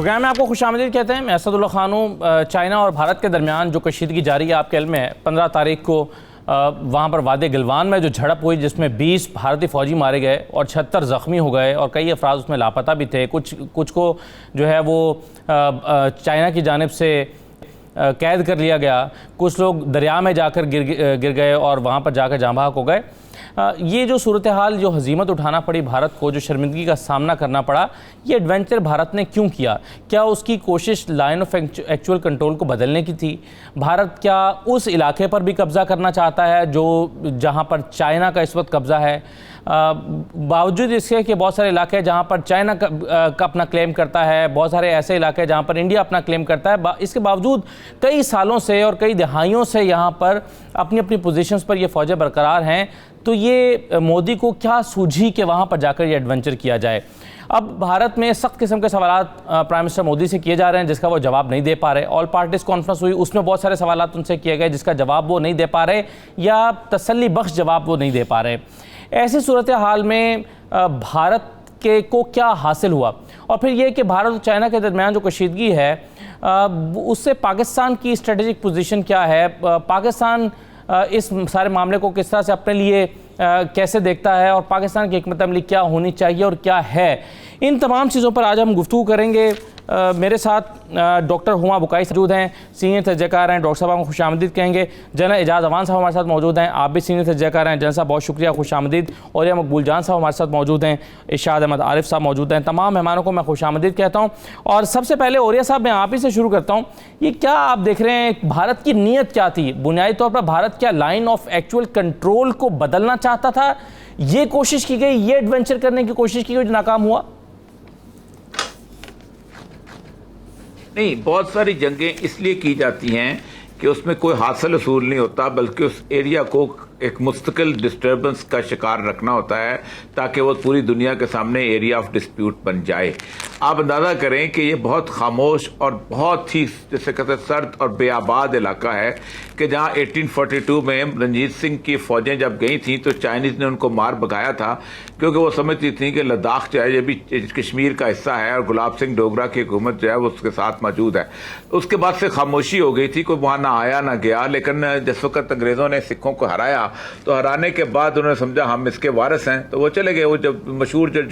Programme में आपको खुशामदीद कहते हैं। मैं असदुल्ला खान हूँ। चाइना और भारत के दरमियान जो कशीदगी जारी है, आपके इल्म में है 15 तारीख को वहाँ पर वादे गिलवान में जो झड़प हुई जिसमें 20 भारतीय फ़ौजी मारे गए और 76 ज़ख्मी हो गए और कई अफराद उसमें लापता भी थे। कुछ को जो है वो चाइना की जानिब से कैद कर लिया गया, कुछ लोग दरिया में जाकर गिर गए और वहाँ पर जाकर जाँ बहक हो गए। ये जो सूरत हाल, जो हजीमत उठाना पड़ी भारत को, जो शर्मिंदगी का सामना करना पड़ा, ये एडवेंचर भारत ने क्यों किया? क्या उसकी कोशिश लाइन ऑफ एक्चुअल कंट्रोल को बदलने की थी? भारत क्या उस इलाके पर भी कब्ज़ा करना चाहता है जो जहाँ पर चाइना का इस वक्त कब्ज़ा है? बावजूद इसके कि बहुत सारे इलाके हैं जहाँ पर चाइना का अपना क्लेम करता है, बहुत सारे ऐसे इलाके हैं जहाँ पर इंडिया अपना क्लेम करता है। इसके बावजूद कई सालों से और कई दहाइयों से यहाँ पर अपनी अपनी पोजीशंस पर ये फ़ौजें बरकरार हैं। तो ये मोदी को क्या सूझी कि वहाँ पर जाकर ये एडवेंचर किया जाए? अब भारत में सख्त किस्म के सवाल प्राइम मिनिस्टर मोदी से किए जा रहे हैं जिसका वो जवाब नहीं दे पा रहे। ऑल पार्टीज़ कॉन्फ्रेंस हुई, उसमें बहुत सारे सवाल उनसे किए गए जिसका जवाब वो नहीं दे पा रहे या तसल्ली बख्श जवाब वो नहीं दे पा रहे। ऐसी सूरत हाल में भारत को क्या हासिल हुआ? और फिर ये कि भारत और चाइना के दरमियान जो कशीदगी है उससे पाकिस्तान की स्ट्रेटेजिक पोजीशन क्या है? पाकिस्तान इस सारे मामले को किस तरह से अपने लिए कैसे देखता है और पाकिस्तान की हिकमत अमली क्या होनी चाहिए और क्या है? इन तमाम चीज़ों पर आज हम गुफ्तगू करेंगे। मेरे साथ डॉक्टर हुमा बुकाई मौजूद हैं, सीनियर तजज़ियाकार हैं। डॉक्टर साहब को खुशामदीद कहेंगे। जनरल एजाज अवान साहब हमारे साथ मौजूद हैं, आप भी सीनियर तजज़ियाकार हैं। जनरल साहब बहुत शुक्रिया, खुशामदीद। और यह मकबूल जान साहब हमारे साथ मौजूद हैं, इरशाद अहमद आरिफ साहब मौजूद हैं। तमाम मेहमानों को मैं खुशामदीद कहता हूँ। और सबसे पहले औरिया साहब, मैं आप ही से शुरू करता हूँ। ये क्या आप देख रहे हैं, भारत की नीयत क्या थी? बुनियादी तौर पर भारत क्या लाइन ऑफ एक्चुअल कंट्रोल को बदलना चाहता था? ये कोशिश की गई, ये एडवेंचर करने की कोशिश की गई जो नाकाम हुआ? नहीं, बहुत सारी जंगें इसलिए की जाती हैं कि उसमें कोई हासिल असूल नहीं होता, बल्कि उस एरिया को एक मुस्तकिल डिस्टर्बेंस का शिकार रखना होता है ताकि वो पूरी दुनिया के सामने एरिया ऑफ डिस्प्यूट बन जाए। आप अंदाज़ा करें कि ये बहुत खामोश और बहुत ही जैसे कहते हैं सर्द और बेआबाद इलाका है कि जहाँ 1842 में रणजीत सिंह की फ़ौजें जब गई थी तो चाइनीज़ ने उनको मार भगाया था, क्योंकि वो समझती थी कि लद्दाख जो है ये भी कश्मीर का हिस्सा है और गुलाब सिंह डोगरा की हुकूमत जो है वो उसके साथ मौजूद है। उसके बाद से खामोशी हो गई थी, कोई वहाँ ना आया ना गया। लेकिन जिस वक्त अंग्रेज़ों ने सिखों को हराया तो हराने के बाद उन्होंने समझा हम इसके वारिस हैं, तो वो चले गए। वो जब मशहूर जो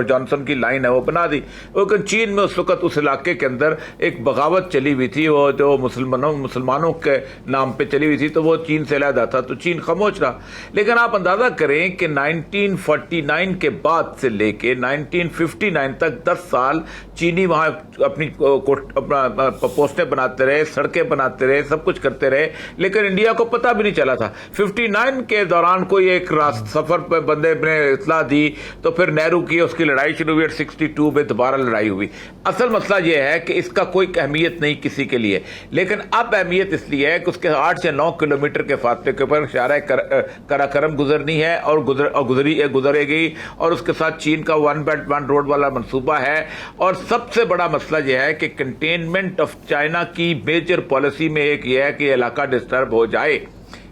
जॉनसन की लाइन है वो बना दी। लेकिन चीन में उस वक्त उस इलाके के अंदर एक बगावत चली हुई थी, वो जो मुसलमानों के नाम पे चली हुई थी, तो वो चीन से अलहदा था, तो चीन खामोश रहा। लेकिन आप अंदाजा करें कि 1949 के बाद से लेके 1959 तक 10 साल चीनी वहाँ अपनी पोस्टें बनाते रहे, सड़कें बनाते रहे, सब कुछ करते रहे, लेकिन इंडिया को पता भी नहीं चला था। 59 के दौरान कोई एक सफर पे बंदे ने इतला दी तो फिर नेहरू की उसकी लड़ाई शुरू हुई। 62 में दोबारा लड़ाई हुई। असल मसला यह है कि इसका कोई अहमियत नहीं किसी के लिए, लेकिन अब अहमियत इसलिए है कि उसके 8 से 9 किलोमीटर के फासले के ऊपर शारा कराकरम गुजरनी है और गुजरेगी, और उसके साथ चीन का 1 बेल्ट 1 रोड वाला मंसूबा है। और सबसे बड़ा मसला यह है कि कंटेनमेंट ऑफ चाइना की मेजर पॉलिसी में एक यह है कि इलाका डिस्टर्ब हो जाए,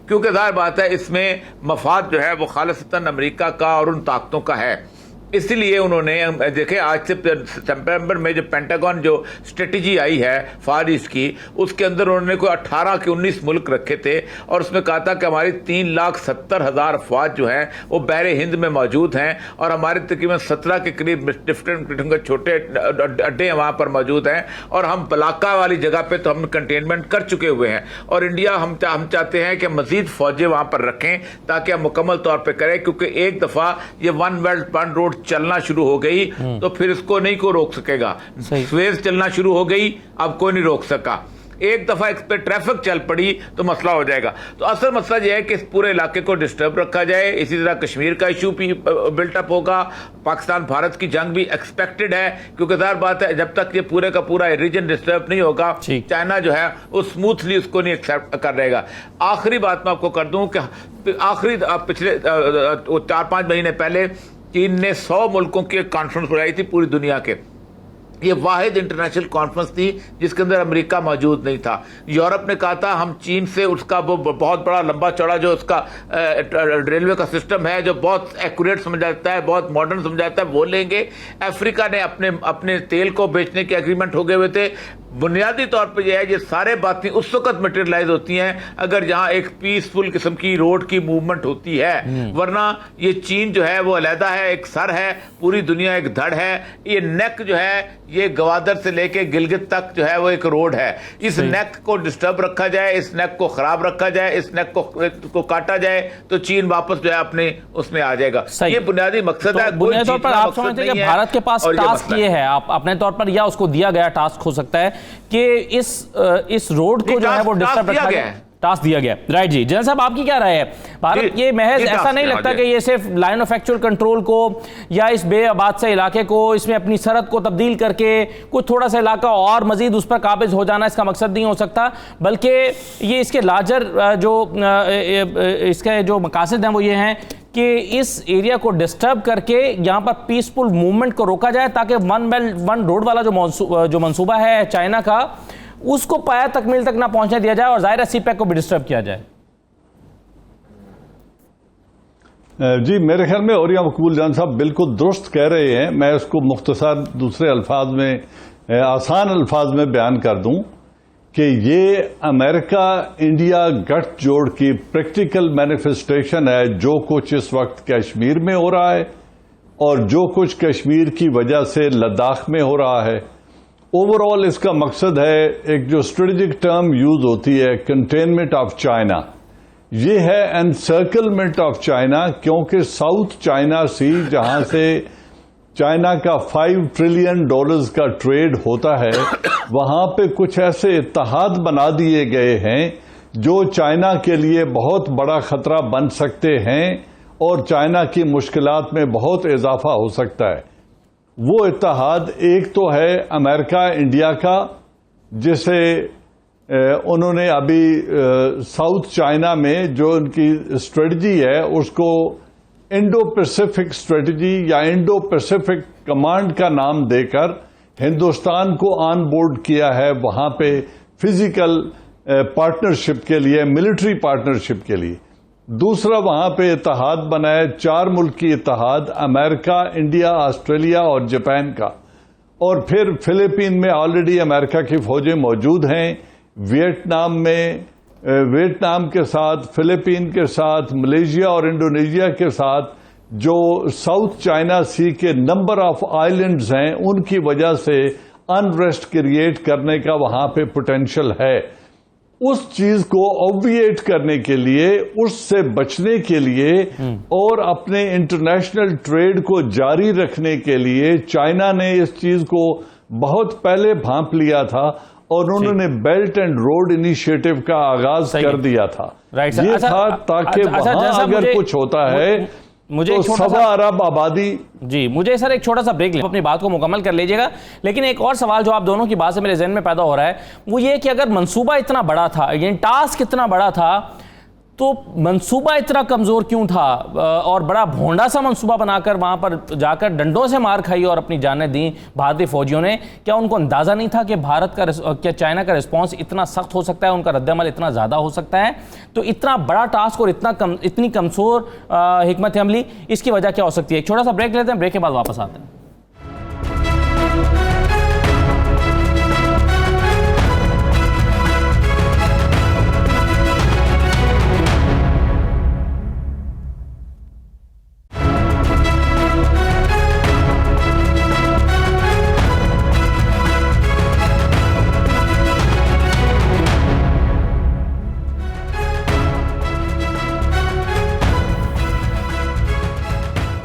क्योंकि जाहिर बात है इसमें मफाद जो है वो खालिसतन अमेरिका का और उन ताकतों का है। इसलिए उन्होंने देखे, आज से सितंबर में जो पेंटागन जो स्ट्रेटजी आई है फार ईस्ट की, उसके अंदर उन्होंने कोई 18 के 19 मुल्क रखे थे और उसमें कहा था कि हमारी 3,70,000 अफवाज जो हैं वो बहरे हिंद में मौजूद हैं और हमारे तकरीबन 17 के करीब डिफरेंट किस्म के छोटे अड्डे वहाँ पर मौजूद हैं, और हम बलाका वाली जगह पर तो हम कंटेनमेंट कर चुके हुए हैं। और इंडिया हम चाहते हैं कि मजीद फौजें वहाँ पर रखें ताकि हम मुकम्मल तौर पर करें, क्योंकि एक दफ़ा ये 1 बेल्ट 1 रोड चलना शुरू हो गई तो फिर इसको नहीं कोई रोक सकेगा। स्वेज चलना शुरू हो गई, अब कोई नहीं रोक सका। एक दफा इस पे ट्रैफिक चल पड़ी तो मसला हो जाएगा। तो असल मसला यह है कि इस पूरे इलाके को डिस्टर्ब रखा जाए। इसी तरह कश्मीर का इशू भी बिल्टअप होगा। पाकिस्तान भारत की जंग भी एक्सपेक्टेड है, क्योंकि ज़ाहिर बात है जब तक ये पूरे का पूरा रीजन डिस्टर्ब नहीं होगा, चाइना जो है वो स्मूथली उसको नहीं एक्सेप्ट कर रहेगा। आखिरी बात मैं आपको कर दूं कि आखिरी पिछले 4-5 महीने पहले चीन ने 100 मुल्कों की एक कॉन्फ्रेंस बुलाई थी पूरी दुनिया के, ये वाहिद इंटरनेशनल कॉन्फ्रेंस थी जिसके अंदर अमेरिका मौजूद नहीं था। यूरोप ने कहा था हम चीन से उसका वो बहुत बड़ा लंबा चौड़ा जो उसका रेलवे का सिस्टम है जो बहुत एक्यूरेट समझ जाता है, बहुत मॉडर्न समझ जाता है, वो लेंगे। अफ्रीका ने अपने तेल को बेचने के एग्रीमेंट हो गए हुए थे। बुनियादी तौर पर यह है ये सारे बातें उस वक्त मटेरियलाइज होती हैं अगर जहां एक पीसफुल किस्म की रोड की मूवमेंट होती है, वरना ये चीन जो है वो अलहदा है, एक सर है, पूरी दुनिया एक धड़ है। ये नेक जो है ये गवादर से लेके गिलगित तक जो है वो एक रोड है। इस नेक को डिस्टर्ब रखा जाए, इस नेक को खराब रखा जाए, इस नेक को काटा जाए तो चीन वापस जो है अपने उसमें आ जाएगा। ये बुनियादी मकसद है। बुनियादी तौर पर आप समझते हैं कि भारत के पास टास्क ये है, आप अपने तौर पर या उसको दिया गया टास्क हो सकता है कि इस रोड को जो है वो डिस्टर्ब रखा गया है, टास्क दिया गया। राइट जी, जनरल साहब आपकी क्या राय है? भारत ये महज ऐसा नहीं लगता कि ये सिर्फ लाइन ऑफ एक्चुअल कंट्रोल को या इस बेआबाद से इलाके को इसमें अपनी सरहद को तब्दील करके कुछ थोड़ा सा इलाका और मजीद उस पर काबिज हो जाना इसका मकसद नहीं हो सकता, बल्कि ये इसके लार्जर इसके जो मकासद हैं वो ये हैं कि इस एरिया को डिस्टर्ब करके यहाँ पर पीसफुल मूवमेंट को रोका जाए ताकि वन बेल्ट वन रोड वाला जो मंसूबा है चाइना का उसको पाया तकमील तक ना पहुंचने दिया जाए और जाहिर सीपैक को भी डिस्टर्ब किया जाए। जी मेरे ख्याल में औरिया मकबूल जान साहब बिल्कुल दुरुस्त कह रहे हैं। मैं उसको मुख्तसर दूसरे अल्फाज में आसान अल्फाज में बयान कर दूं कि ये अमेरिका इंडिया गठजोड़ की प्रैक्टिकल मैनिफेस्टेशन है जो कुछ इस वक्त कश्मीर में हो रहा है और जो कुछ कश्मीर की वजह से लद्दाख में हो रहा है। ओवरऑल इसका मकसद है एक जो स्ट्रेटेजिक टर्म यूज होती है कंटेनमेंट ऑफ चाइना, ये है एनसर्कलमेंट ऑफ चाइना, क्योंकि साउथ चाइना सी जहां से चाइना का $5 ट्रिलियन का ट्रेड होता है वहां पे कुछ ऐसे इत्तेहाद बना दिए गए हैं जो चाइना के लिए बहुत बड़ा खतरा बन सकते हैं और चाइना की मुश्किलात में बहुत इजाफा हो सकता है। वो इत्तेहाद एक तो है अमेरिका इंडिया का, जिसे उन्होंने अभी साउथ चाइना में जो उनकी स्ट्रेटजी है उसको इंडो पैसिफिक स्ट्रेटजी या इंडो पैसिफिक कमांड का नाम देकर हिंदुस्तान को ऑन बोर्ड किया है वहां पे फिजिकल पार्टनरशिप के लिए, मिलिट्री पार्टनरशिप के लिए। दूसरा वहां पे इत्तेहाद बनाया 4 मुल्क की इत्तेहाद, अमेरिका, इंडिया, ऑस्ट्रेलिया और जापान का। और फिर फिलीपीन में ऑलरेडी अमेरिका की फौजें मौजूद हैं, वियतनाम में वियतनाम के साथ, फिलीपीन के साथ, मलेशिया और इंडोनेशिया के साथ जो साउथ चाइना सी के नंबर ऑफ आइलैंड्स हैं उनकी वजह से अनरेस्ट क्रिएट करने का वहां पे पोटेंशियल है। उस चीज को ऑब्विएट करने के लिए, उससे बचने के लिए और अपने इंटरनेशनल ट्रेड को जारी रखने के लिए चाइना ने इस चीज को बहुत पहले भांप लिया था और उन्होंने बेल्ट एंड रोड इनिशिएटिव का आगाज कर दिया था। ये था ताकि वहां अगर कुछ होता है मुझे तो 1.25 अरब आबादी। जी मुझे सर एक छोटा सा ब्रेक लें, अपनी बात को मुकम्मल कर लीजिएगा, लेकिन एक और सवाल जो आप दोनों की बात से मेरे जहन में पैदा हो रहा है वो ये कि अगर मंसूबा इतना बड़ा था, यानी टास्क इतना बड़ा था, तो मंसूबा इतना कमजोर क्यों था और बड़ा भोंडा सा मंसूबा बनाकर वहां पर जाकर डंडों से मार खाई और अपनी जानें दी भारतीय फौजियों ने? क्या उनको अंदाजा नहीं था कि क्या चाइना का रिस्पांस इतना सख्त हो सकता है, उनका रद्दअमल इतना ज्यादा हो सकता है? तो इतना बड़ा टास्क और इतनी कमजोर हिकमत अमली, इसकी वजह क्या हो सकती है? एक छोटा सा ब्रेक लेते हैं, ब्रेक के बाद वापस आते हैं।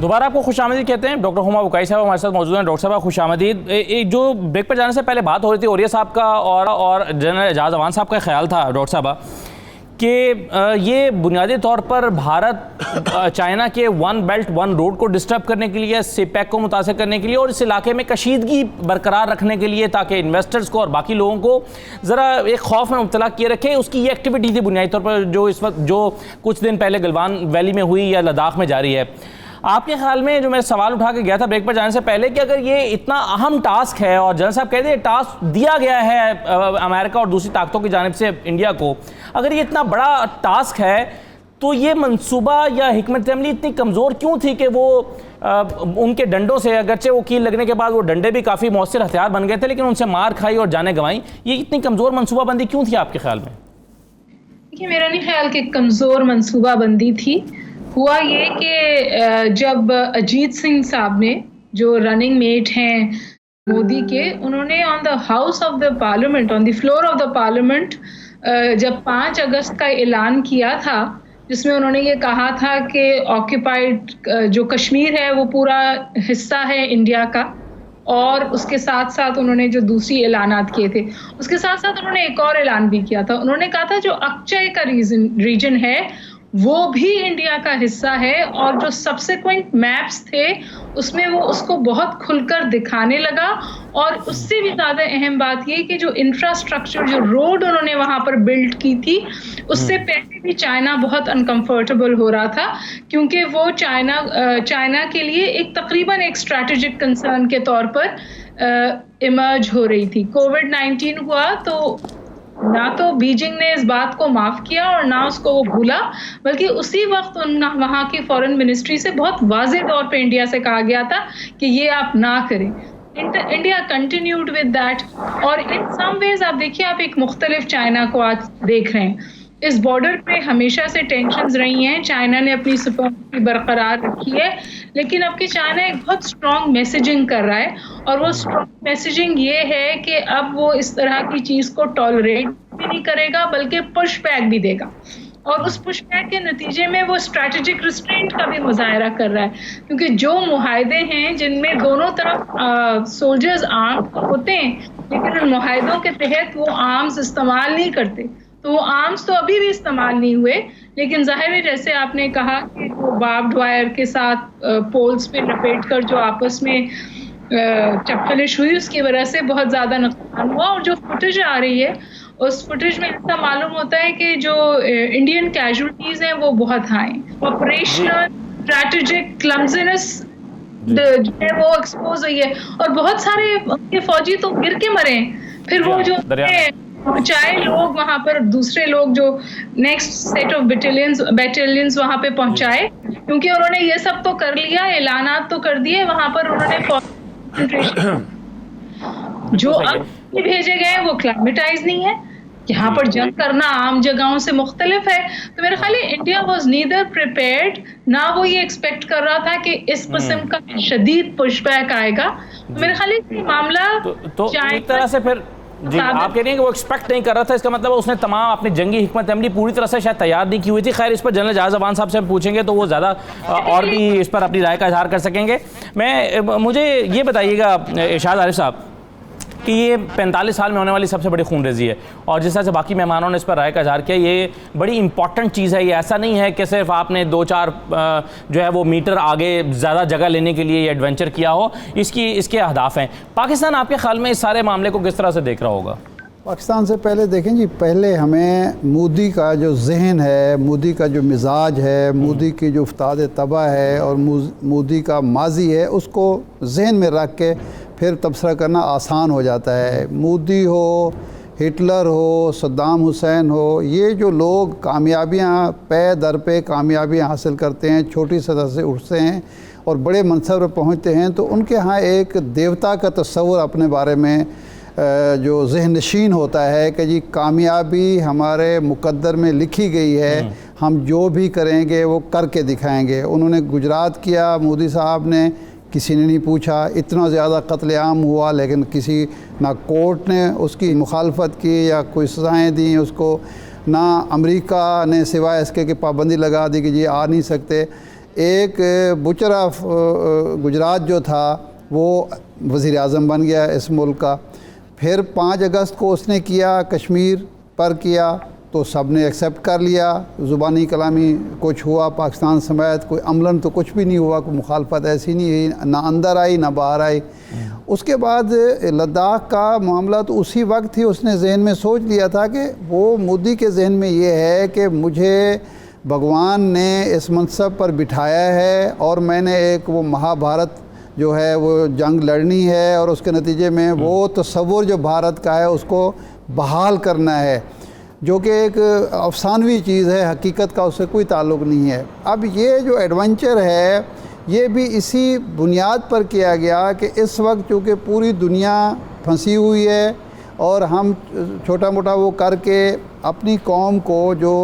दोबारा आपको खुशामदीद कहते हैं। डॉक्टर हुमा बुकाई साहब हमारे साथ मौजूद हैं। डॉक्टर साहब खुशामदीद। जो ब्रेक पर जाने से पहले बात हो रही थी औरिया साहब का और जनरल एजाज अवान साहब का ख्याल था डॉक्टर साहब कि ये बुनियादी तौर पर भारत चाइना के वन बेल्ट वन रोड को डिस्टर्ब करने के लिए, सीपैक को मुतासर करने के लिए और इस इलाके में कशीदगी बरकरार रखने के लिए, ताकि इन्वेस्टर्स को और बाकी लोगों को ज़रा एक खौफ में मुब्तला किए रखे, उसकी ये एक्टिविटी थी बुनियादी तौर पर जो इस वक्त जो कुछ दिन पहले गलवान वैली में हुई या लद्दाख में जारी है। आपके ख्याल में, जो मैं सवाल उठा के गया था ब्रेक पर जाने से पहले, कि अगर ये इतना अहम टास्क है और जनरल साहब कहते हैं टास्क दिया गया है अमेरिका और दूसरी ताकतों की जानिब से इंडिया को, अगर ये इतना बड़ा टास्क है तो ये मंसूबा या हिकमत अमली इतनी कमज़ोर क्यों थी कि वो उनके डंडों से, अगरचे वो कील लगने के बाद वो डंडे भी काफ़ी मौसर हथियार बन गए थे, लेकिन उनसे मार खाई और जाने गंवाई, ये इतनी कमज़ोर मनसूबाबंदी क्यों थी आपके ख्याल में? देखिए, मेरा नहीं ख्याल कि कमज़ोर मनसूबाबंदी थी। हुआ ये कि जब अजीत सिंह साहब ने, जो रनिंग मेट हैं मोदी के, उन्होंने on the house of the parliament, on the floor of the parliament, जब 5 अगस्त का ऐलान किया था, जिसमें उन्होंने ये कहा था कि ऑक्यूपाइड जो कश्मीर है वो पूरा हिस्सा है इंडिया का, और उसके साथ साथ उन्होंने जो दूसरी ऐलानात किए थे, उसके साथ साथ उन्होंने एक और ऐलान भी किया था। उन्होंने कहा था जो अक्षय का रीजन है वो भी इंडिया का हिस्सा है, और जो सब्सिक्वेंट मैप्स थे उसमें वो उसको बहुत खुलकर दिखाने लगा। और उससे भी ज़्यादा अहम बात ये कि जो इंफ्रास्ट्रक्चर, जो रोड उन्होंने वहाँ पर बिल्ड की थी, उससे पहले भी चाइना बहुत अनकंफर्टेबल हो रहा था, क्योंकि वो चाइना के लिए एक तकरीबन एक स्ट्रैटेजिक कंसर्न के तौर पर इमर्ज हो रही थी। कोविड-19 हुआ तो ना तो बीजिंग ने इस बात को माफ किया और ना उसको वो भूला, बल्कि उसी वक्त वहाँ की फॉरेन मिनिस्ट्री से बहुत वाज़ेह तौर पे इंडिया से कहा गया था कि ये आप ना करें। इंडिया कंटिन्यूड विद दैट, और इन सम वेज आप देखिए, आप एक मुख्तलिफ चाइना को आज देख रहे हैं। इस बॉर्डर पे हमेशा से टेंशन्स रही हैं, चाइना ने अपनी सुपरमेसी बरकरार रखी है, लेकिन अब की चाइना एक बहुत स्ट्रॉन्ग मैसेजिंग कर रहा है, और वो स्ट्रॉन्ग मैसेजिंग ये है कि अब वो इस तरह की चीज़ को टॉलरेट भी नहीं करेगा, बल्कि पुश बैक भी देगा। और उस पुश बैक के नतीजे में वो स्ट्रैटेजिक रिस्ट्रेंट का भी मुजाहरा कर रहा है, क्योंकि जो मुआहदे हैं जिनमें दोनों तरफ सोल्जर्स आर्म होते हैं, लेकिन उन मुआहदों के तहत वो आर्म्स इस्तेमाल नहीं करते, तो वो आर्म्स तो अभी भी इस्तेमाल नहीं हुए, लेकिन जाहिर है जैसे आपने कहा कि वो बार्ब्ड वायर के साथ पोल्स पे लपेट कर जो आपस में चपखलिश हुई, उसकी वजह से बहुत ज़्यादा नुकसान हुआ। और जो फुटेज आ रही है, उस फुटेज में ऐसा मालूम होता है कि जो इंडियन कैजुअलिटीज़ हैं वो बहुत हाई, ऑपरेशनल स्ट्रैटेजिक क्लमजीनेस जो है वो एक्सपोज हुई है, और बहुत सारे उनके फौजी तो गिर के मरे हैं। फिर वो जो पहुंचाए लोग वहां पर, दूसरे लोग जो नेक्स्ट सेट ऑफ बैटेलियंस वहां पे पहुंचाए, क्योंकि उन्होंने ये सब तो कर लिया, ऐलानात तो कर दिए, वहां पर उन्होंने जो अब भेजे गए वो क्लाइमेटाइज नहीं है। यहाँ पर जंग करना आम जगहों से मुख्तलिफ है। तो मेरे ख्याल है इंडिया वॉज नीदर प्रिपेयर्ड, ना वो ये एक्सपेक्ट कर रहा था कि इस किस्म का शदीद पुशबैक आएगा। तो मेरे ख्याल है मामला तो एक तरह से फिर जी आप कह रही हैं कि वो एक्सपेक्ट नहीं कर रहा था, इसका मतलब उसने तमाम अपनी जंगी हिकमत अमली पूरी तरह से शायद तैयार नहीं की हुई थी। खैर, इस पर जनरल जहाज अवान साहब से हम पूछेंगे तो वो ज़्यादा और भी इस पर अपनी राय का इजहार कर सकेंगे। मुझे ये बताइएगा इरशाद आरिफ साहब कि ये 45 साल में होने वाली सबसे बड़ी खूनरेजी है, और जिस तरह से बाकी मेहमानों ने इस पर राय का इजहार किया, ये बड़ी इंपॉर्टेंट चीज़ है। ये ऐसा नहीं है कि सिर्फ आपने 2-4 जो है वो मीटर आगे ज़्यादा जगह लेने के लिए ये एडवेंचर किया हो, इसके अहदाफ हैं। पाकिस्तान आपके ख्याल में इस सारे मामले को किस तरह से देख रहा होगा? पाकिस्तान से पहले देखें जी, पहले हमें मोदी का जो जहन है, मोदी का जो मिजाज है, मोदी की जो उफ्ताद तबाह है और मोदी का माजी है, उसको जहन में रख के फिर तबसरा करना आसान हो जाता है। मोदी हो, हिटलर हो, सद्दाम हुसैन हो, ये जो लोग कामयाबियाँ पे दर पे कामयाबियाँ हासिल करते हैं, छोटी सतह से उठते हैं और बड़े मनसब पर पहुँचते हैं, तो उनके यहाँ एक देवता का तस्वुर अपने बारे में जो जहन नशीन होता है कि जी कामयाबी हमारे मुकद्दर में लिखी गई है, हम जो भी करेंगे वो करके दिखाएंगे। उन्होंने गुजरात किया, मोदी साहब ने, किसी ने नहीं पूछा, इतना ज़्यादा कत्लेआम हुआ लेकिन किसी ना कोर्ट ने उसकी मुखालफत की या कोई सज़ाएँ दी उसको, ना अमेरिका ने सिवाय इसके कि पाबंदी लगा दी कि जी आ नहीं सकते। एक बुशरफ गुजरात जो था वो वज़ीर आज़म बन गया इस मुल्क का। फिर 5 अगस्त को उसने किया, कश्मीर पर किया, तो सब ने एक्सेप्ट कर लिया। ज़ुबानी कलामी कुछ हुआ, पाकिस्तान समेत कोई अमलन तो कुछ भी नहीं हुआ, कोई मुखालफत ऐसी नहीं हुई, ना अंदर आई ना बाहर आई। उसके बाद लद्दाख का मामला तो उसी वक्त ही उसने जहन में सोच लिया था कि वो मोदी के जहन में ये है कि मुझे भगवान ने इस मनसब पर बिठाया है और मैंने एक वो महाभारत जो है वो जंग लड़नी है और उसके नतीजे में वो तस्वुर जो भारत का है उसको बहाल करना है, जो कि एक अफसानवी चीज़ है, हकीकत का उससे कोई ताल्लुक़ नहीं है। अब ये जो एडवेंचर है ये भी इसी बुनियाद पर किया गया कि इस वक्त चूँकि पूरी दुनिया फंसी हुई है और हम छोटा मोटा वो करके अपनी कौम को जो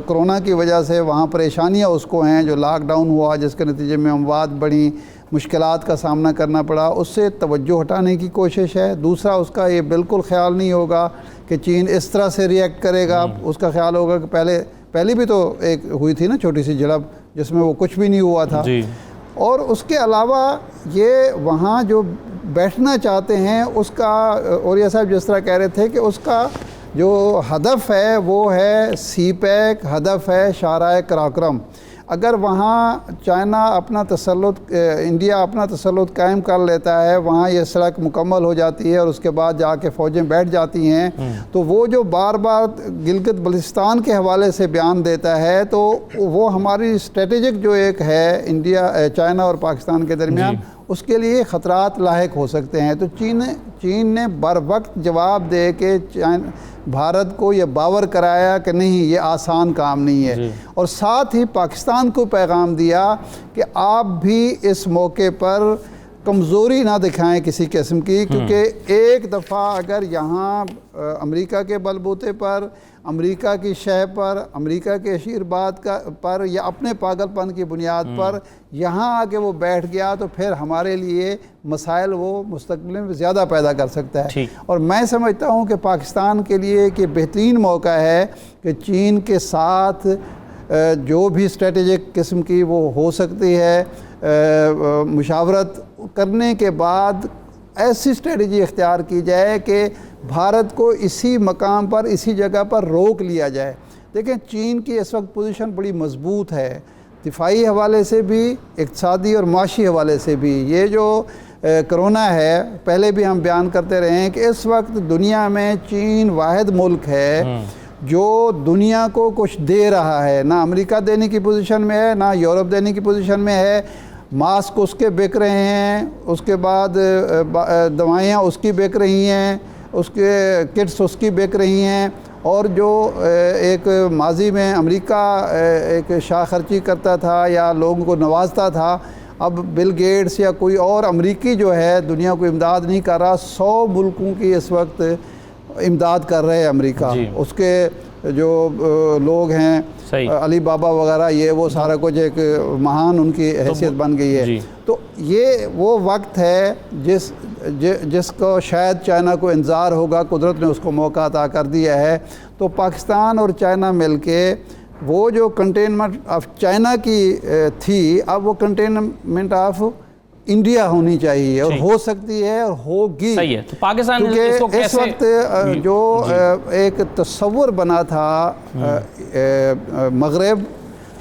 कोरोना की वजह से वहाँ परेशानियाँ उसको हैं, जो लॉकडाउन हुआ जिसके नतीजे में अमवात बढ़ी, मुश्किलात का सामना करना पड़ा, उससे तवज्जो हटाने की कोशिश है। दूसरा, उसका ये बिल्कुल ख्याल नहीं होगा कि चीन इस तरह से रिएक्ट करेगा। उसका ख्याल होगा कि पहले भी तो एक हुई थी ना छोटी सी झड़प जिसमें वो कुछ भी नहीं हुआ था जी। और उसके अलावा ये वहाँ जो बैठना चाहते हैं उसका, औरिया साहब जिस तरह कह रहे थे कि उसका जो हदफ है वो है CPEC, हदफ है शाराए कराक्रम। अगर वहाँ चाइना अपना तसल्लुत, इंडिया अपना तसल्लुत कायम कर लेता है, वहाँ ये सड़क मुकम्मल हो जाती है और उसके बाद जाके फ़ौजें बैठ जाती हैं, तो वो जो बार बार गिलगित बल्तिस्तान के हवाले से बयान देता है तो वो हमारी स्ट्रेटेजिक जो एक है इंडिया, चाइना और पाकिस्तान के दरमियान, उसके लिए ख़तरात लाहिक हो सकते हैं। तो चीन ने बर वक्त जवाब दे के भारत को ये बावर कराया कि नहीं ये आसान काम नहीं है, और साथ ही पाकिस्तान को पैगाम दिया कि आप भी इस मौके पर कमज़ोरी ना दिखाएं किसी किस्म की, क्योंकि एक दफ़ा अगर यहाँ अमेरिका के बलबूते पर, अमेरिका की शह पर, अमेरिका के आशीर्वाद पर या अपने पागलपन की बुनियाद पर यहाँ आके वो बैठ गया तो फिर हमारे लिए मसाइल वो मुस्तकबिल में ज़्यादा पैदा कर सकता है। और मैं समझता हूँ कि पाकिस्तान के लिए एक बेहतरीन मौका है कि चीन के साथ जो भी स्ट्रेटेजिक किस्म की वो हो सकती है, मुशावरत करने के बाद ऐसी स्ट्रेटजी इख्तियार की जाए कि भारत को इसी मकाम पर, इसी जगह पर रोक लिया जाए। देखें, चीन की इस वक्त पोजीशन बड़ी मजबूत है, दिफाई हवाले से भी, इक़्तिसादी और माशी हवाले से भी। ये जो कोरोना है, पहले भी हम बयान करते रहे हैं कि इस वक्त दुनिया में चीन वाहिद मुल्क है जो दुनिया को कुछ दे रहा है। ना अमेरिका देने की पोजीशन में है, ना यूरोप देने की पोजीशन में है। मास्क उसके बिक रहे हैं, उसके बाद दवाइयाँ उसकी बिक रही हैं, उसके किट्स उसकी बिक रही हैं, और जो एक माजी में अमेरिका एक शाह खर्ची करता था या लोगों को नवाजता था, अब बिल गेट्स या कोई और अमेरिकी जो है दुनिया को इमदाद नहीं कर रहा। 100 मुल्कों की इस वक्त इमदाद कर रहे हैं अमेरिका। उसके जो लोग हैं अली बाबा वगैरह, ये वो सारा कुछ एक महान उनकी हैसियत बन गई है। तो ये वो वक्त है जिसको शायद चाइना को इंतज़ार होगा, कुदरत ने उसको मौका अता कर दिया है। तो पाकिस्तान और चाइना मिलके वो जो कंटेनमेंट ऑफ चाइना की थी, अब वो कंटेनमेंट ऑफ इंडिया होनी चाहिए और हो सकती है और होगी। सही है। तो पाकिस्तान क्योंकि इस वक्त जो एक तस्वुर बना था मगरब,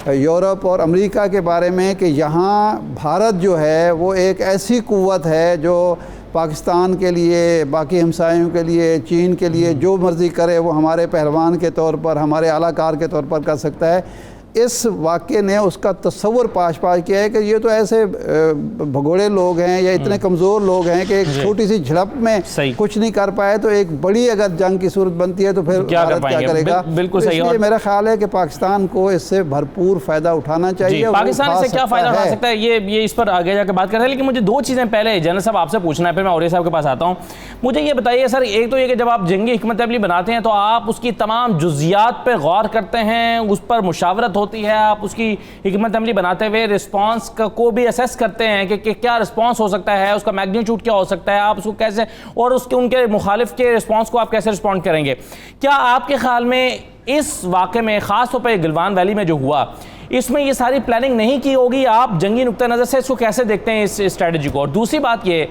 यूरोप और अमेरिका के बारे में कि यहाँ भारत जो है वो एक ऐसी कुव्वत है जो पाकिस्तान के लिए, बाकी हमसायों के लिए, चीन के लिए जो मर्ज़ी करे वो हमारे पहलवान के तौर पर, हमारे आलाकार के तौर पर कर सकता है। इस वाक़े ने उसका तस्वुर पाश किया है कि ये तो ऐसे भगोड़े लोग हैं या इतने कमज़ोर लोग हैं कि एक छोटी सी झड़प में कुछ नहीं कर पाए, तो एक बड़ी अगर जंग की सूरत बनती है तो फिर भारत क्या करेगा। बिल्कुल सही। इसलिए मेरा ख्याल है कि पाकिस्तान को इससे भरपूर फ़ायदा उठाना चाहिए। पाकिस्तान इससे क्या फ़ायदा उठा सकता है, ये इस पर आगे जाकर बात करते हैं। लेकिन मुझे दो चीज़ें पहले जनरल साहब आपसे पूछना है, फिर मैं औरिया साहब के पास आता हूँ। मुझे ये बताइए सर, एक तो ये कि जब आप जंगी हिकमत अमली बनाते हैं तो आप उसकी तमाम जुज़ियात पर गौर करते हैं, उस पर मुशावरत होती है, आप उसकी हिकमत अमली बनाते हुए रिस्पांस को भी असेस करते हैं कि क्या रिस्पांस हो सकता है, उसका मैग्नीट्यूड क्या हो सकता है, आप उसको कैसे, और उसके उनके मुखालिफ के रिस्पांस को आप कैसे रिस्पॉन्ड करेंगे। क्या आपके ख्याल में इस वाक़े में, ख़ास तौर पर गलवान वैली में जो हुआ, इसमें ये सारी प्लानिंग नहीं की होगी? आप जंगी नुक्ता नज़र से इसको कैसे देखते हैं, इस स्ट्रेटजी को? और दूसरी बात ये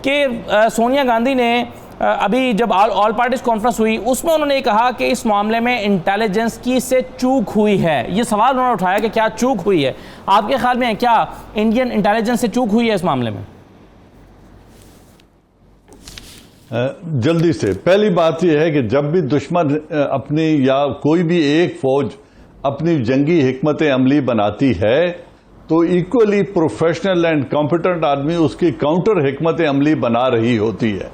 कि सोनिया गांधी ने अभी जब ऑल पार्टीज कॉन्फ्रेंस हुई उसमें उन्होंने कहा कि इस मामले में इंटेलिजेंस की से चूक हुई है। ये सवाल उन्होंने उठाया कि क्या चूक हुई है? आपके ख्याल में क्या इंडियन इंटेलिजेंस से चूक हुई है इस मामले में? जल्दी से पहली बात यह है कि जब भी दुश्मन अपनी या कोई भी एक फौज अपनी जंगी हिकमत अमली बनाती है तो इक्वली प्रोफेशनल एंड कॉम्पिटेंट आदमी उसकी काउंटर हिकमत अमली बना रही होती है।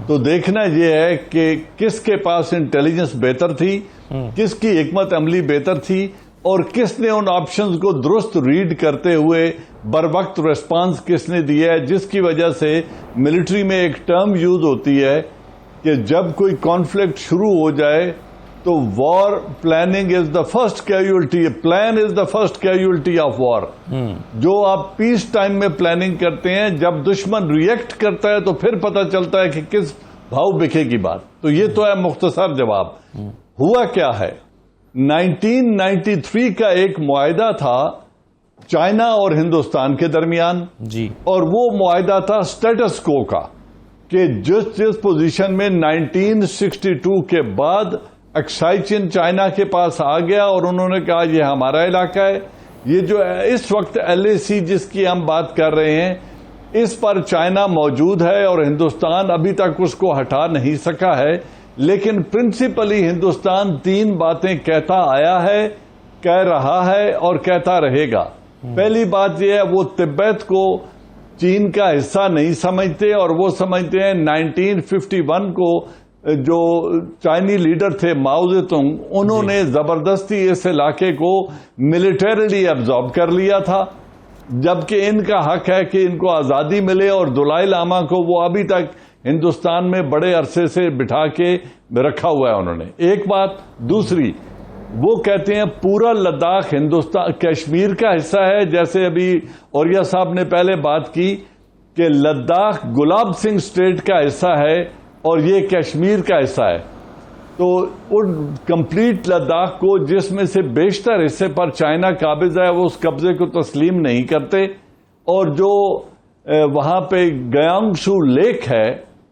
तो देखना यह है कि किसके पास इंटेलिजेंस बेहतर थी, किसकी हिकमत अमली बेहतर थी और किसने उन ऑप्शंस को दुरुस्त रीड करते हुए बर वक्त रिस्पांस किसने दिया है, जिसकी वजह से मिलिट्री में एक टर्म यूज होती है कि जब कोई कॉन्फ्लिक्ट शुरू हो जाए तो war planning is the first casualty, plan is the first casualty of war. जो आप पीस टाइम में प्लानिंग करते हैं, जब दुश्मन रिएक्ट करता है तो फिर पता चलता है कि किस भाव बिखेगी बात। तो ये तो है मुख्तसर जवाब। हुआ क्या है, 1993 का एक मुआहदा था चाइना और हिंदुस्तान के दरमियान जी, और वो मुआहदा था स्टेटस को का कि जिस पोजीशन में 1962 के बाद अक्साई चीन चाइना के पास आ गया और उन्होंने कहा ये हमारा इलाका है। ये जो इस वक्त LAC जिसकी हम बात कर रहे हैं, इस पर चाइना मौजूद है और हिंदुस्तान अभी तक उसको हटा नहीं सका है। लेकिन प्रिंसिपली हिंदुस्तान 3 बातें कहता आया है, कह रहा है और कहता रहेगा। पहली बात यह है, वो तिब्बत को चीन का हिस्सा नहीं समझते और वो समझते हैं 1951 को जो चाइनी लीडर थे माओ जेतुंग, उन्होंने जबरदस्ती इस इलाके को मिलिटरीली एब्जॉर्ब कर लिया था, जबकि इनका हक है कि इनको आजादी मिले। और दलाई लामा को वो अभी तक हिंदुस्तान में बड़े अरसे से बिठा के रखा हुआ है उन्होंने। एक बात। दूसरी, वो कहते हैं पूरा लद्दाख हिंदुस्तान कश्मीर का हिस्सा है। जैसे अभी औरिया साहब ने पहले बात की कि लद्दाख गुलाब सिंह स्टेट का हिस्सा है और ये कश्मीर का हिस्सा है। तो उन कंप्लीट लद्दाख को, जिसमें से बेशतर हिस्से पर चाइना काबिज है, वो उस कब्जे को तस्लीम नहीं करते। और जो वहां पे गयांगशू लेक है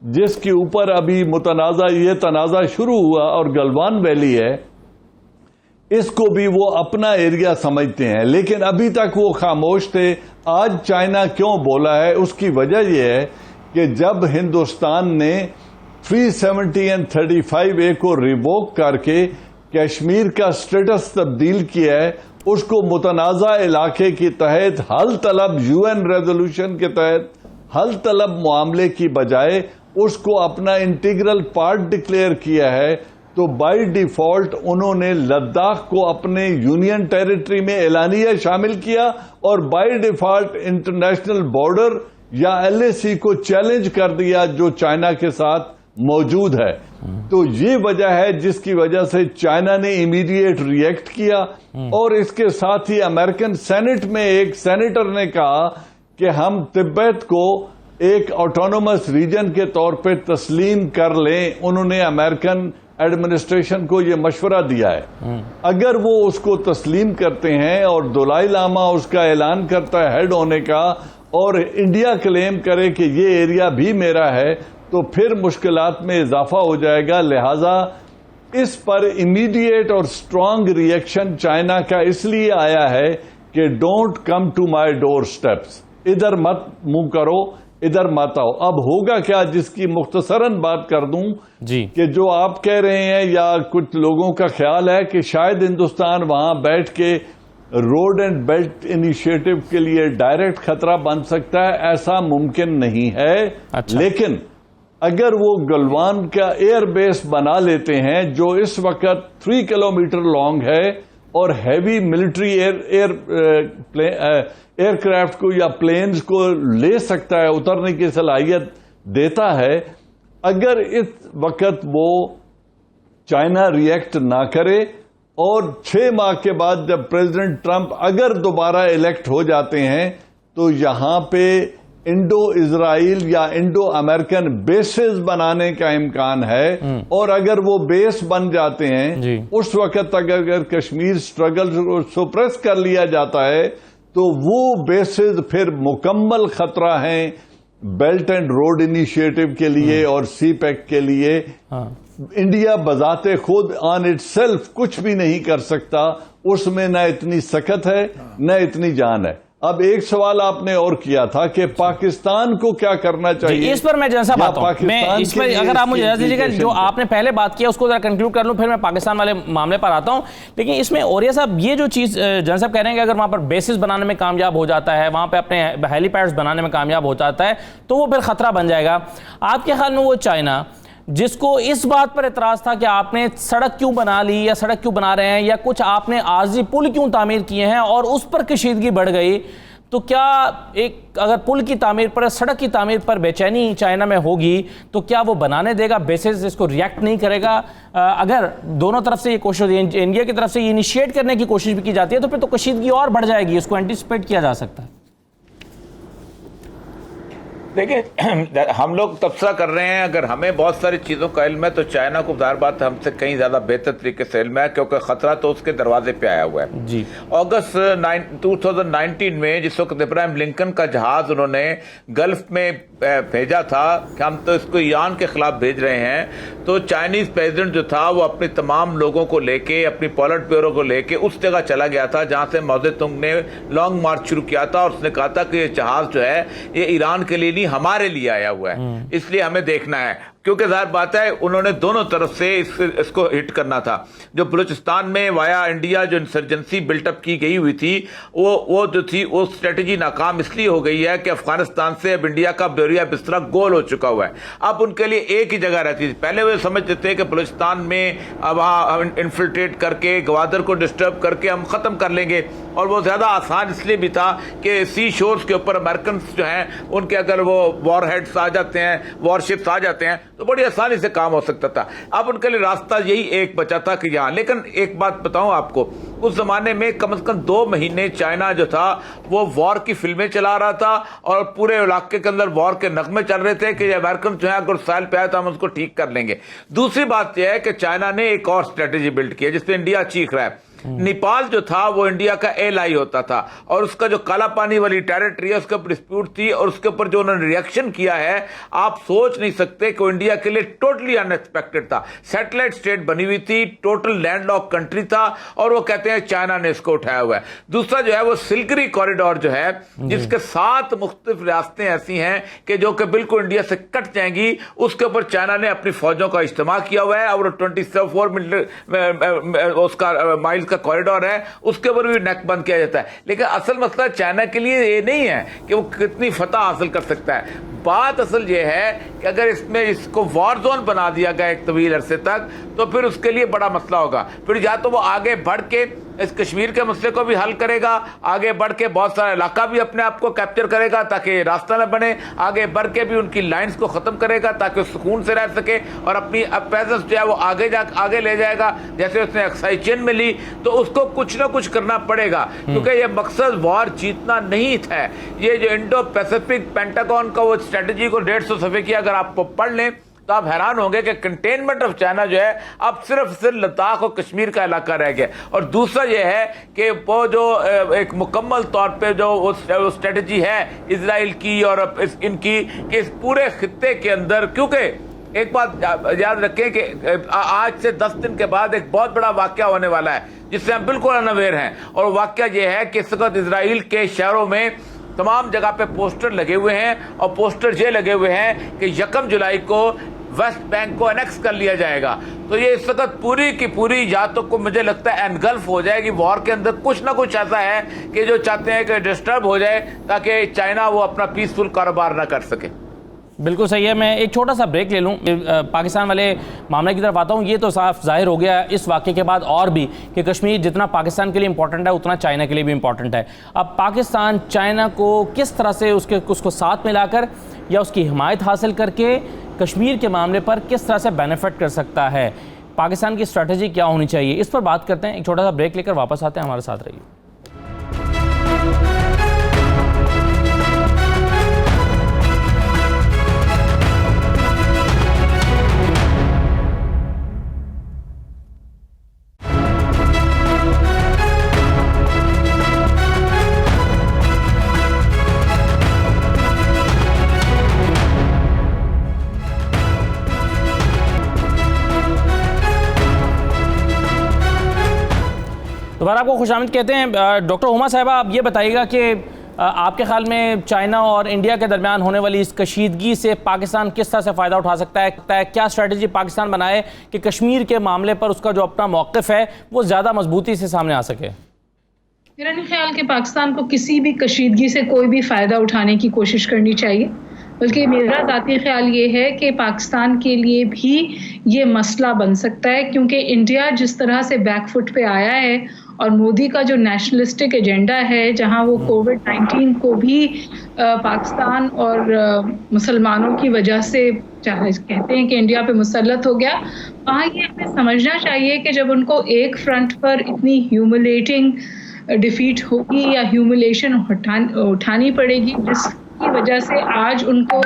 जिसके ऊपर अभी ये तनाजा शुरू हुआ और गलवान वैली है, इसको भी वो अपना एरिया समझते हैं। लेकिन अभी तक वो खामोश थे। आज चाइना क्यों बोला है, उसकी वजह यह है कि जब हिंदुस्तान ने 370 और 35A को रिवोक करके कश्मीर का स्टेटस तब्दील किया है, उसको मुतनाज़ा इलाके के तहत हल तलब UN रेजोल्यूशन के तहत हल तलब मामले की बजाय उसको अपना इंटीग्रल पार्ट डिक्लेयर किया है, तो बाय डिफॉल्ट उन्होंने लद्दाख को अपने यूनियन टेरिटरी में एलानिया शामिल किया और बाय डिफॉल्ट इंटरनेशनल बॉर्डर या LAC को चैलेंज कर दिया जो चाइना के साथ मौजूद है। तो ये वजह है जिसकी वजह से चाइना ने इमीडिएट रिएक्ट किया। और इसके साथ ही अमेरिकन सेनेट में एक सेनेटर ने कहा कि हम तिब्बत को एक ऑटोनोमस रीजन के तौर पे तस्लीम कर लें। उन्होंने अमेरिकन एडमिनिस्ट्रेशन को ये मशवरा दिया है। अगर वो उसको तस्लीम करते हैं और दलाई लामा उसका ऐलान करता है हेड होने का और इंडिया क्लेम करे कि ये एरिया भी मेरा है, तो फिर मुश्किलात में इजाफा हो जाएगा। लिहाजा इस पर इमीडिएट और स्ट्रांग रिएक्शन चाइना का इसलिए आया है कि don't come to my door steps, इधर मत मुंह करो, इधर मत आओ। अब होगा क्या, जिसकी मुख्तसरन बात कर दूं जी, कि जो आप कह रहे हैं या कुछ लोगों का ख्याल है कि शायद हिंदुस्तान वहां बैठ के रोड एंड बेल्ट इनिशिएटिव के लिए डायरेक्ट खतरा बन सकता है, ऐसा मुमकिन नहीं है। अच्छा। लेकिन अगर वो गलवान का एयर बेस बना लेते हैं जो इस वक्त 3 किलोमीटर लॉन्ग है और हैवी मिलिट्री एयरक्राफ्ट को या प्लेन्स को ले सकता है, उतरने की सलाहियत देता है, अगर इस वक्त वो चाइना रिएक्ट ना करे और 6 माह के बाद जब प्रेसिडेंट ट्रंप अगर दोबारा इलेक्ट हो जाते हैं तो यहां पे इंडो इजराइल या इंडो अमेरिकन बेसेस बनाने का इम्कान है। और अगर वो बेस बन जाते हैं उस वक्त तक अगर कश्मीर स्ट्रगल को सुप्रेस कर लिया जाता है तो वो बेसेस फिर मुकम्मल खतरा हैं बेल्ट एंड रोड इनिशिएटिव के लिए और CPEC के लिए। इंडिया बजाते खुद ऑन इटसेल्फ कुछ भी नहीं कर सकता, उसमें न इतनी सकत है न इतनी जान है। अब एक सवाल आपने और किया था कि पाकिस्तान को क्या करना चाहिए। इस पर मैं जैसा बात हूं, मैं इस पर अगर आप मुझे इजाजत दीजिएगा, जो आपने पहले बात किया उसको जरा कंक्लूड कर लूं, फिर मैं पाकिस्तान वाले मामले पर आता हूं। लेकिन इसमें औरिया साहब, ये जो चीज़ जन साहब कह रहे हैं कि अगर वहां पर बेसिस बनाने में कामयाब हो जाता है, वहां पर अपने हेलीपैड्स बनाने में कामयाब हो जाता है, तो वो फिर खतरा बन जाएगा। आपके ख्याल में वो चाइना जिसको इस बात पर एतराज़ था कि आपने सड़क क्यों बना ली या सड़क क्यों बना रहे हैं या कुछ आपने आर्जी पुल क्यों तामीर किए हैं और उस पर कशीदगी बढ़ गई, तो क्या एक अगर पुल की तामीर पर, सड़क की तामीर पर बेचैनी चाइना में होगी तो क्या वो बनाने देगा, बेसिस इसको रिएक्ट नहीं करेगा? अगर दोनों तरफ से ये कोशिश, इंडिया की तरफ से ये इनिशिएट करने की कोशिश भी की जाती है तो फिर तो कशीदगी और बढ़ जाएगी, इसको एंटिसिपेट किया जा सकता है। देखिए, हम लोग तबसरा कर रहे हैं, अगर हमें बहुत सारी चीज़ों का इल्म है तो चाइना को ज़ाहिर बात हमसे कहीं ज़्यादा बेहतर तरीके से इल्म है, क्योंकि ख़तरा तो उसके दरवाजे पे आया हुआ है जी। अगस्त 2019 में जिस वक्त इब्राहिम लिंकन का जहाज़ उन्होंने गल्फ में भेजा था कि हम तो इसको ईरान के ख़िलाफ़ भेज रहे हैं, तो चाइनीज़ प्रेसिडेंट जो था वो अपने तमाम लोगों को लेके, अपनी पॉलिट ब्यूरो को लेके उस जगह चला गया था जहाँ से माओ तुंग ने लॉन्ग मार्च शुरू किया था, और उसने कहा था कि ये जहाज़ जो है ये ईरान के लिए हमारे लिए आया हुआ है, इसलिए हमें देखना है, क्योंकि जाहिर बात है उन्होंने दोनों तरफ से इसको हिट करना था। जो बलूचिस्तान में वाया इंडिया जो इंसर्जेंसी बिल्टअप की गई हुई थी, वो जो थी वो स्ट्रेटजी नाकाम इसलिए हो गई है कि अफगानिस्तान से अब इंडिया का बोरिया बिस्तरा गोल हो चुका हुआ है। अब उनके लिए एक ही जगह रहती थी, पहले वो समझते थे कि बलूचिस्तान में वहाँ इन्फिल्ट्रेट करके गवादर को डिस्टर्ब करके हम ख़त्म कर लेंगे, और वो ज़्यादा आसान इसलिए भी था कि सी शोर्स के ऊपर अमेरिकन जो हैं उनके अगर वो वॉर हेड्स आ जाते हैं, वॉरशिप्स आ जाते हैं तो बड़ी आसानी से काम हो सकता था। अब उनके लिए रास्ता यही एक बचा था कि यहाँ, लेकिन एक बात बताऊं आपको, उस जमाने में कम से कम 2 महीने चाइना जो था वो वॉर की फिल्में चला रहा था और पूरे इलाके के अंदर वॉर के नगमे चल रहे थे कि अमेरिकन जो है अगर साल पे आए तो हम उसको ठीक कर लेंगे। दूसरी बात यह है कि चाइना ने एक और स्ट्रेटेजी बिल्ड की है जिसपे इंडिया चीख रहा है। नेपाल जो था वो इंडिया का एलाई होता था, और उसका जो काला पानी वाली टेरिटरी है उसके ऊपर डिस्प्यूट थी, और उसके ऊपर जो उन्होंने रिएक्शन किया है आप सोच नहीं सकते कि इंडिया के लिए टोटली अनएक्सपेक्टेड था। सैटेलाइट स्टेट बनी हुई थी, टोटल लैंडलॉक कंट्री था, और वो कहते हैं चाइना ने इसको उठाया हुआ है। दूसरा जो है वो सिल्करी कॉरिडोर जो है जिसके 7 मुख्तलिफ रियासतें ऐसी हैं कि जो कि बिल्कुल इंडिया से कट जाएंगी, उसके ऊपर चाइना ने अपनी फौजों का इस्तेमाल किया हुआ है, और 24 उसका माइल्स कॉरिडोर है उसके ऊपर भी नेक बंद किया जाता है। लेकिन असल मसला चाइना के लिए ये नहीं है कि वो कितनी फतह हासिल कर सकता है, बात असल ये है कि अगर इसमें इसको वॉर जोन बना दिया गया एक तवील अरसे तक तो फिर उसके लिए बड़ा मसला होगा। फिर या तो वो आगे बढ़ के इस कश्मीर के मसले को भी हल करेगा, आगे बढ़ के बहुत सारा इलाका भी अपने आप को कैप्चर करेगा ताकि रास्ता न बने, आगे बढ़ के भी उनकी लाइंस को ख़त्म करेगा ताकि सुकून से रह सके, और अपनी प्रेजेंस जो है वो आगे ले जाएगा जैसे उसने अक्साई चीन में ली। तो उसको कुछ ना कुछ करना पड़ेगा, क्योंकि ये मकसद वॉर जीतना नहीं था। ये जो इंडो पैसिफिक पेंटागन का वो स्ट्रेटजी को 150 सफ़े की अगर आप पढ़ लें तो आप हैरान होंगे कि कंटेनमेंट ऑफ चाइना जो है अब सिर्फ लद्दाख और कश्मीर का इलाका रह गया। और दूसरा यह है कि वो जो एक मुकम्मल तौर पे जो वो स्ट्रेटजी है इजराइल की और इनकी कि इस पूरे खित्ते के अंदर, क्योंकि एक बात याद रखें कि आज से 10 दिन के बाद एक बहुत बड़ा वाकया होने वाला है जिससे हम बिल्कुल अनअवेयर हैं, और वाकया ये है कि इस वक्त इजराइल के शहरों में तमाम जगह पे पोस्टर लगे हुए हैं, और पोस्टर ये लगे हुए हैं कि 1 जुलाई को वेस्ट बैंक को एनेक्स कर लिया जाएगा। तो ये इस वक्त पूरी की पूरी या तो को मुझे लगता है एनगल्फ हो जाएगी वॉर के अंदर। कुछ ना कुछ ऐसा है कि जो चाहते हैं कि डिस्टर्ब हो जाए ताकि चाइना वो अपना पीसफुल कारोबार ना कर सके। बिल्कुल सही है। मैं एक छोटा सा ब्रेक ले लूँ, पाकिस्तान वाले मामले की तरफ आता हूँ। ये तो साफ जाहिर हो गया इस वाक़े के बाद और भी कि कश्मीर जितना पाकिस्तान के लिए इंपॉर्टेंट है उतना चाइना के लिए भी इंपॉर्टेंट है। अब पाकिस्तान चाइना को किस तरह से उसको साथ मिलाकर या उसकी हिमायत हासिल करके कश्मीर के मामले पर किस तरह से बेनिफिट कर सकता है, पाकिस्तान की स्ट्रैटेजी क्या होनी चाहिए, इस पर बात करते हैं। एक छोटा सा ब्रेक लेकर वापस आते हैं, हमारे साथ रहिए। दोबारा आपको खुशामद कहते हैं। डॉक्टर हुमा साहिबा, आप ये बताइएगा कि आपके ख्याल में चाइना और इंडिया के दरमियान होने वाली इस कशीदगी से पाकिस्तान किस तरह से फ़ायदा उठा सकता है? क्या स्ट्रेटजी पाकिस्तान बनाए कि कश्मीर के मामले पर उसका जो अपना मौक़िफ़ है वो ज़्यादा मजबूती से सामने आ सके? मेरा नहीं ख्याल कि पाकिस्तान को किसी भी कशीदगी से कोई भी फ़ायदा उठाने की कोशिश करनी चाहिए, बल्कि मेरा ज़ाती ख्याल ये है कि पाकिस्तान के लिए भी ये मसला बन सकता है, क्योंकि इंडिया जिस तरह से बैकफुट पे आया है और मोदी का जो नेशनलिस्टिक एजेंडा है, जहां वो कोविड-19 को भी पाकिस्तान और मुसलमानों की वजह से चाहे कहते हैं कि इंडिया पे मुसल्लत हो गया, वहाँ ये हमें समझना चाहिए कि जब उनको एक फ्रंट पर इतनी ह्यूमिलेटिंग डिफीट होगी या ह्यूमिलेशन उठानी पड़ेगी, जिसकी वजह से आज उनको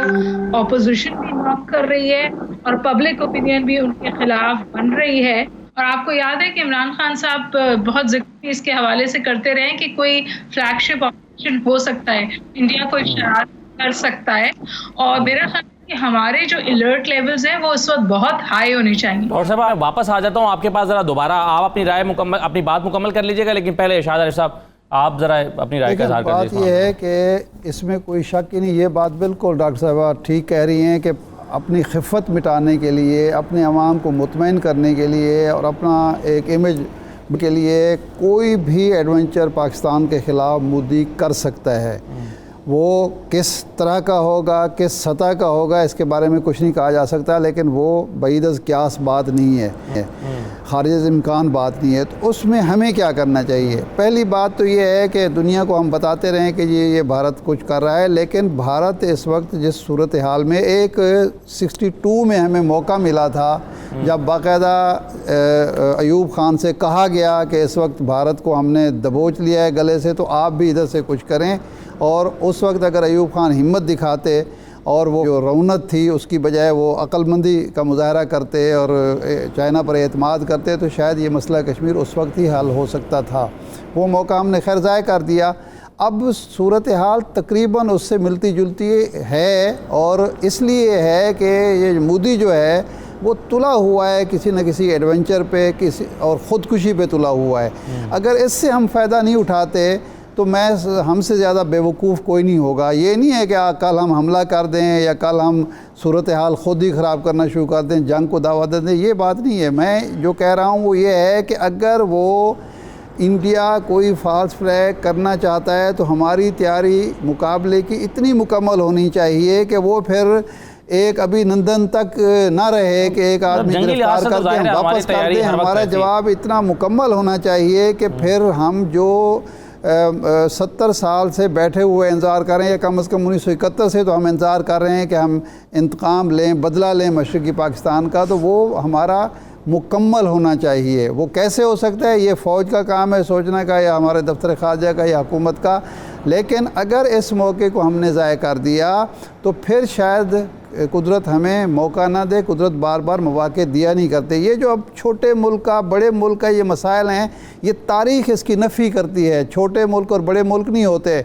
ऑपोजिशन भी मांग कर रही है और पब्लिक ओपिनियन भी उनके खिलाफ बन रही है। और आपको याद है कि इमरान खान साहब बहुत जिक्र इसके हवाले से करते रहे कि कोई फ्लैगशिप ऑपरेशन हो सकता है, इंडिया कोई शरारत कर सकता है, और मेरा ख्याल कि हमारे जो अलर्ट लेवल्स हैं वो इस वक्त बहुत हाई होने चाहिए। और साहब मैं वापस आ जाता हूँ आपके पास, ज़रा दोबारा आप अपनी बात मुकम्मल कर लीजिएगा, लेकिन पहले इरशाद आरिफ साहब आप ज़रा अपनी राय का इज़हार कर दीजिए। बात यह है कि इसमें कोई शक ही नहीं, ये बात बिल्कुल डॉक्टर साहब ठीक कह रही हैं कि अपनी खिफ़त मिटाने के लिए, अपने अवाम को मुतमईन करने के लिए और अपना एक इमेज के लिए कोई भी एडवेंचर पाकिस्तान के ख़िलाफ़ मोदी कर सकता है। वो किस तरह का होगा, किस सतह का होगा, इसके बारे में कुछ नहीं कहा जा सकता, लेकिन वो बईदस क्यास बात नहीं है, खारिज इम्कान बात नहीं है। तो उसमें हमें क्या करना चाहिए? पहली बात तो ये है कि दुनिया को हम बताते रहें कि ये भारत कुछ कर रहा है, लेकिन भारत इस वक्त जिस सूरत हाल में, एक 62 में हमें मौका मिला था जब बाकायदा अयूब खान से कहा गया कि इस वक्त भारत को हमने दबोच लिया है गले से, तो आप भी इधर से कुछ करें। और उस वक्त अगर अयूब खान हिम्मत दिखाते और वो जो रौनक थी उसकी बजाय वो अक्लमंदी का मुजाहरा करते और चाइना पर एतमाद करते, तो शायद ये मसला कश्मीर उस वक्त ही हल हो सकता था। वो मौका हमने खैर ज़ाय कर दिया। अब सूरत हाल तकरीबन उससे मिलती जुलती है, और इसलिए है कि ये मोदी जो है वो तुला हुआ है किसी न किसी एडवेंचर पे, किसी और ख़ुदकुशी पे तुला हुआ है। अगर इससे हम फ़ायदा नहीं उठाते तो हमसे ज़्यादा बेवकूफ़ कोई नहीं होगा। ये नहीं है कि कल हम हमला कर दें या कल हम सूरत हाल ख़ुद ही ख़राब करना शुरू कर दें, जंग को दावा दे दें, ये बात नहीं है। मैं जो कह रहा हूँ वो ये है कि अगर वो इंडिया कोई फाल्स फ्लैग करना चाहता है तो हमारी तैयारी मुकाबले की इतनी मुकम्मल होनी चाहिए कि वो फिर एक अभिनंदन तक ना रहे कि एक आदमी गिरफ्तार करके हम वापस कर दें। हमारा जवाब इतना मुकम्मल होना चाहिए कि फिर हम जो 70 साल से बैठे हुए इंतज़ार कर रहे हैं, या कम से कम 1971 से तो हम इंतज़ार कर रहे हैं कि हम इंतकाम लें, बदला लें मशरक़ी पाकिस्तान का, तो वो हमारा मुकम्मल होना चाहिए। वो कैसे हो सकता है? ये फ़ौज का काम है सोचने का, या हमारे दफ्तर ख़ारजा का, या हुकूमत का। लेकिन अगर इस मौके को हमने ज़ाय कर दिया तो फिर शायद कुदरत हमें मौका ना दे, कुदरत बार बार मौक़े दिया नहीं करते। ये जो अब छोटे मुल्क का बड़े मुल्क का ये मसाइल हैं, ये तारीख़ इसकी नफ़ी करती है। छोटे मुल्क और बड़े मुल्क नहीं होते,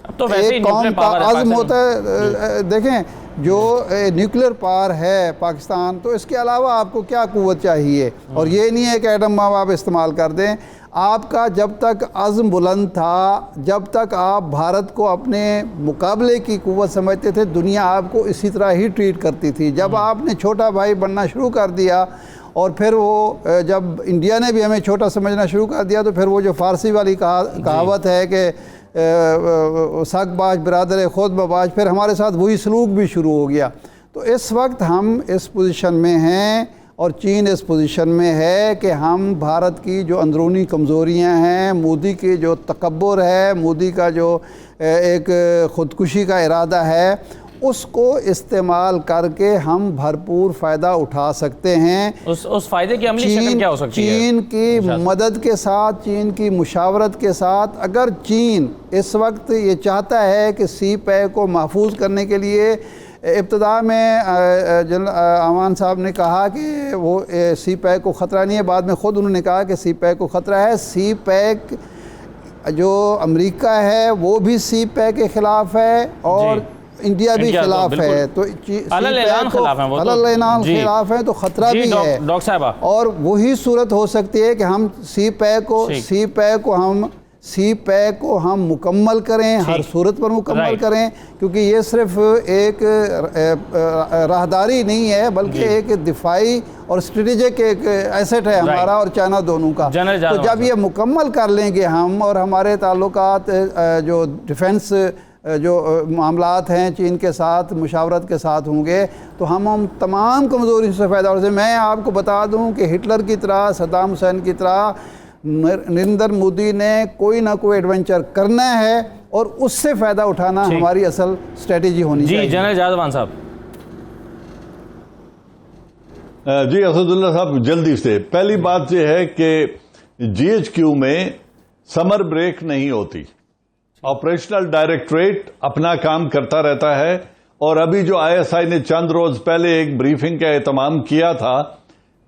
तो एक कौम का आज़म होता है। देखें जो न्यूक्लियर पावर है पाकिस्तान, तो इसके अलावा आपको क्या क़ुव्वत चाहिए? और ये नहीं है कि एटम बम आप इस्तेमाल कर दें। आपका जब तक अज़्म बुलंद था, जब तक आप भारत को अपने मुकाबले की क़ुव्वत समझते थे, दुनिया आपको इसी तरह ही ट्रीट करती थी। जब आपने छोटा भाई बनना शुरू कर दिया और फिर वो जब इंडिया ने भी हमें छोटा समझना शुरू कर दिया, तो फिर वो जो फ़ारसी वाली कहावत है कि सकबाज बिरादर खुद बबाज, फिर हमारे साथ वही सलूक भी शुरू हो गया। तो इस वक्त हम इस पोजीशन में हैं और चीन इस पोजीशन में है कि हम भारत की जो अंदरूनी कमज़ोरियां हैं, मोदी के जो तकब्बुर है, मोदी का जो एक ख़ुदकुशी का इरादा है, उसको इस्तेमाल करके हम भरपूर फ़ायदा उठा सकते हैं। उस फ़ायदे की अमली शक्ल क्या हो सकती है? चीन की मदद के साथ, चीन की मुशावरत के साथ, अगर चीन इस वक्त ये चाहता है कि सी पैक को महफूज करने के लिए, इब्तदा में जनरल अमान साहब ने कहा कि वो सी पैक को ख़तरा नहीं है, बाद में ख़ुद उन्होंने कहा कि सी पैक को ख़तरा है। सी पैक जो अमेरिका है वो भी सी पैक के ख़िलाफ़ है और इंडिया भी खिलाफ है, तो अलग खिलाफ है, तो खतरा भी है डॉक्टर साहब। और वही सूरत हो सकती है कि हम सी पैक को हम सी पैक को हम मुकम्मल करें, हर सूरत पर मुकम्मल करें, क्योंकि ये सिर्फ एक राहदारी नहीं है बल्कि एक दिफाई और स्ट्रेटेजिक एक एसेट है हमारा और चाइना दोनों का। तो जब ये मुकम्मल कर लेंगे हम और हमारे ताल्लुकात जो डिफेंस जो मामलात हैं चीन के साथ मुशावरत के साथ होंगे तो हम तमाम कमज़ोरी से फ़ायदा हो। मैं आपको बता दूं कि हिटलर की तरह, सद्दाम हुसैन की तरह नरेंद्र मोदी ने कोई ना कोई एडवेंचर करना है और उससे फ़ायदा उठाना हमारी असल स्ट्रेटेजी होनी चाहिए। जी जनरल जादवान साहब। जी असदुल्ला साहब, जल्दी से पहली बात यह है कि GHQ में समर ब्रेक नहीं होती, ऑपरेशनल डायरेक्टरेट अपना काम करता रहता है। और अभी जो ISI ने चंद रोज पहले एक ब्रीफिंग का एहतमाम किया था,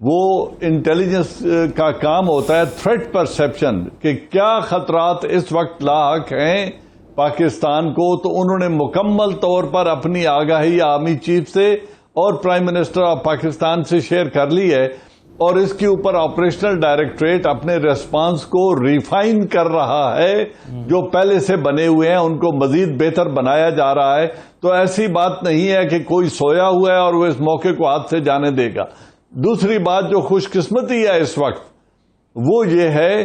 वो इंटेलिजेंस का काम होता है थ्रेट परसेप्शन कि क्या खतरात इस वक्त लाहक हैं पाकिस्तान को। तो उन्होंने मुकम्मल तौर पर अपनी आगाही आर्मी चीफ से और प्राइम मिनिस्टर ऑफ पाकिस्तान से शेयर कर ली है और इसके ऊपर ऑपरेशनल डायरेक्टरेट अपने रेस्पॉन्स को रिफाइन कर रहा है। जो पहले से बने हुए हैं उनको मजीद बेहतर बनाया जा रहा है। तो ऐसी बात नहीं है कि कोई सोया हुआ है और वो इस मौके को हाथ से जाने देगा। दूसरी बात जो खुशकिस्मती है इस वक्त वो ये है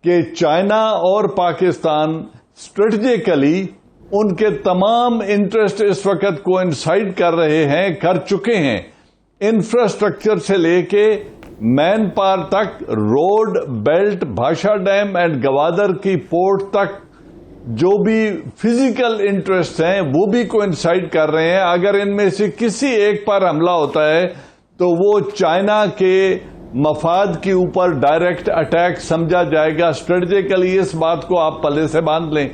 कि चाइना और पाकिस्तान स्ट्रेटेजिकली उनके तमाम इंटरेस्ट इस वक्त कोइंसाइड कर रहे हैं, कर चुके हैं। इंफ्रास्ट्रक्चर से लेके मैन पावर तक, रोड बेल्ट, भाषा डैम एंड गवादर की पोर्ट तक जो भी फिजिकल इंटरेस्ट हैं वो भी कोइंसाइड कर रहे हैं। अगर इनमें से किसी एक पर हमला होता है तो वो चाइना के मफाद के ऊपर डायरेक्ट अटैक समझा जाएगा। स्ट्रेटेजिकली इस बात को आप पल्ले से बांध लें।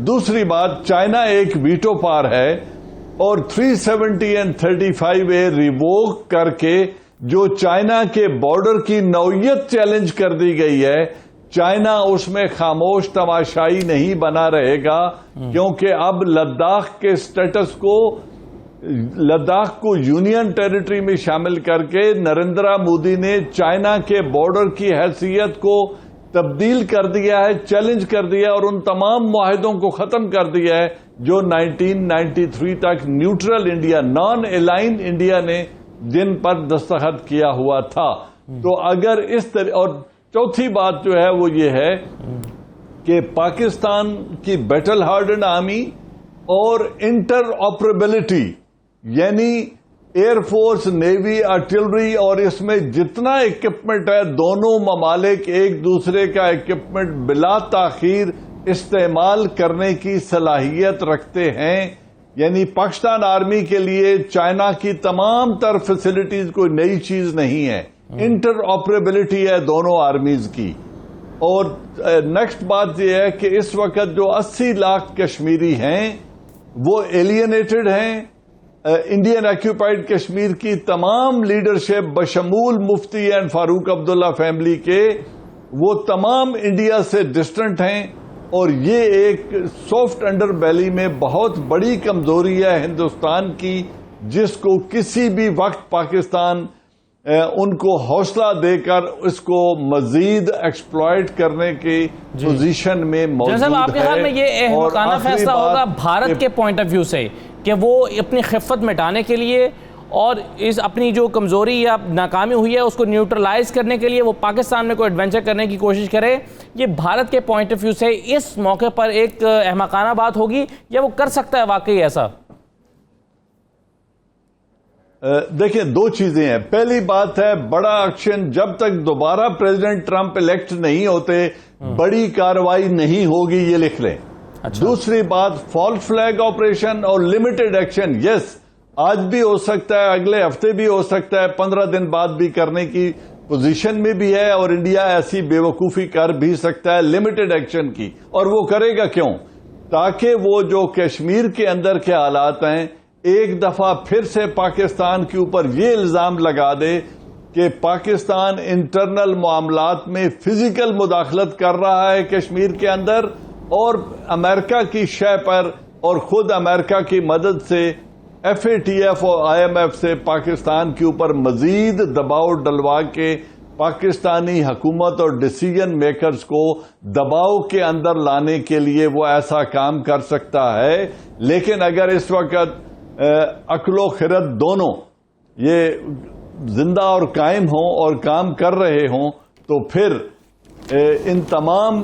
दूसरी बात, चाइना एक वीटो पावर है और 370 एंड 35A रिवोक करके जो चाइना के बॉर्डर की नौयत चैलेंज कर दी गई है, चाइना उसमें खामोश तमाशाई नहीं बना रहेगा। क्योंकि अब लद्दाख को यूनियन टेरिटरी में शामिल करके नरेंद्र मोदी ने चाइना के बॉर्डर की हैसियत को तब्दील कर दिया है, चैलेंज कर दिया और उन तमाम मुआहिदों को खत्म कर दिया है जो 1993 तक neutral India, non align India ने जिन पर दस्तखत किया हुआ था। तो अगर इस तरह, और चौथी बात जो है वो ये है कि पाकिस्तान की बैटल हार्डन आर्मी और इंटर ऑपरेबिलिटी यानी एयरफोर्स, नेवी, आर्टिलरी और इसमें जितना इक्विपमेंट है, दोनों ममालिक एक दूसरे का इक्विपमेंट बिला ताखीर इस्तेमाल करने की सलाहियत रखते हैं। यानी पाकिस्तान आर्मी के लिए चाइना की तमाम तर फैसिलिटीज कोई नई चीज नहीं है, इंटर ऑपरेबिलिटी है दोनों आर्मीज की। और नेक्स्ट बात यह है कि इस वक्त जो 80 लाख कश्मीरी हैं वो एलियनेटेड हैं। इंडियन ऑक्यूपाइड कश्मीर की तमाम लीडरशिप बशमूल मुफ्ती एंड फारूक अब्दुल्ला फैमिली के, वो तमाम इंडिया से डिस्टेंट हैं और ये एक सॉफ्ट अंडर बैली में बहुत बड़ी कमजोरी है हिंदुस्तान की, जिसको किसी भी वक्त पाकिस्तान उनको हौसला देकर इसको मजीद एक्सप्लॉइट करने की पोजीशन में मौजूद है। आपके ख्याल में ये अहमकाना फैसला होगा भारत के पॉइंट ऑफ व्यू से कि वो अपनी खिफ़त मिटाने के लिए और इस अपनी जो कमज़ोरी या नाकामी हुई है उसको न्यूट्रलाइज करने के लिए वो पाकिस्तान में कोई एडवेंचर करने की कोशिश करे? ये भारत के पॉइंट ऑफ व्यू से इस मौके पर एक अहमकाना बात होगी या वो कर सकता है वाकई ऐसा? देखिए, दो चीजें हैं। पहली बात है बड़ा एक्शन, जब तक दोबारा प्रेसिडेंट ट्रंप इलेक्ट नहीं होते बड़ी कार्रवाई नहीं होगी, ये लिख लें। अच्छा। दूसरी बात, फॉल्स फ्लैग ऑपरेशन और लिमिटेड एक्शन, यस आज भी हो सकता है, अगले हफ्ते भी हो सकता है, 15 दिन बाद भी करने की पोजीशन में भी है और इंडिया ऐसी बेवकूफी कर भी सकता है लिमिटेड एक्शन की। और वो करेगा क्यों? ताकि वो जो कश्मीर के अंदर के हालात हैं एक दफा फिर से पाकिस्तान के ऊपर ये इल्जाम लगा दे कि पाकिस्तान इंटरनल मामलात में फिजिकल मुदाखलत कर रहा है कश्मीर के अंदर और अमेरिका की शय पर और खुद अमेरिका की मदद से FATF और IMF से पाकिस्तान के ऊपर मजीद दबाव डलवा के पाकिस्तानी हुकूमत और डिसीजन मेकर्स को दबाव के अंदर लाने के लिए वो ऐसा काम कर सकता है। लेकिन अगर इस वक्त अक्लो खिरत दोनों ये जिंदा और कायम हों और काम कर रहे हों तो फिर इन तमाम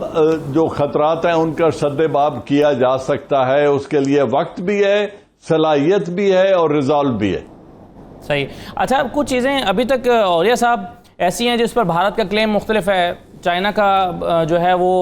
जो खतरात हैं उनका सद्देबाब किया जा सकता है। उसके लिए वक्त भी है, सलाहियत भी है और रिजॉल्व भी है। सही। अच्छा, कुछ चीज़ें अभी तक औलिया साहब ऐसी हैं जिस पर भारत का क्लेम मुख्तलिफ है, चाइना का जो है वो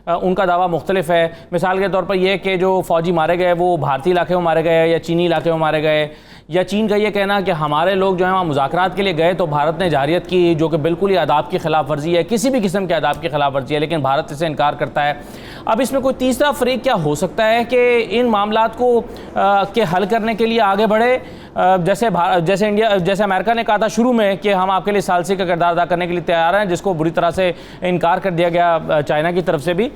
उनका दावा मुख्तलिफ है। मिसाल के तौर पर यह कि जो फ़ौजी मारे गए वो भारतीय इलाके में मारे गए या चीनी इलाके में मारे गए, या चीन का ये कहना कि हमारे लोग जो है वहाँ मुज़ाकरात के लिए गए तो भारत ने जारियत की, जो कि बिल्कुल ही आदाब की खिलाफ वर्जी है, किसी भी किस्म के आदाब की खिलाफ वर्जी है, लेकिन भारत इसे इनकार करता है। अब इसमें कोई तीसरा फरीक क्या हो सकता है कि इन मामलात को के हल करने के लिए आगे बढ़े, जैसे अमेरिका ने कहा था शुरू में कि हम आपके लिए सालसी का किरदार अदा करने के लिए तैयार हैं, जिसको बुरी तरह से इनकार कर दिया गया चाइना की तरफ से भी।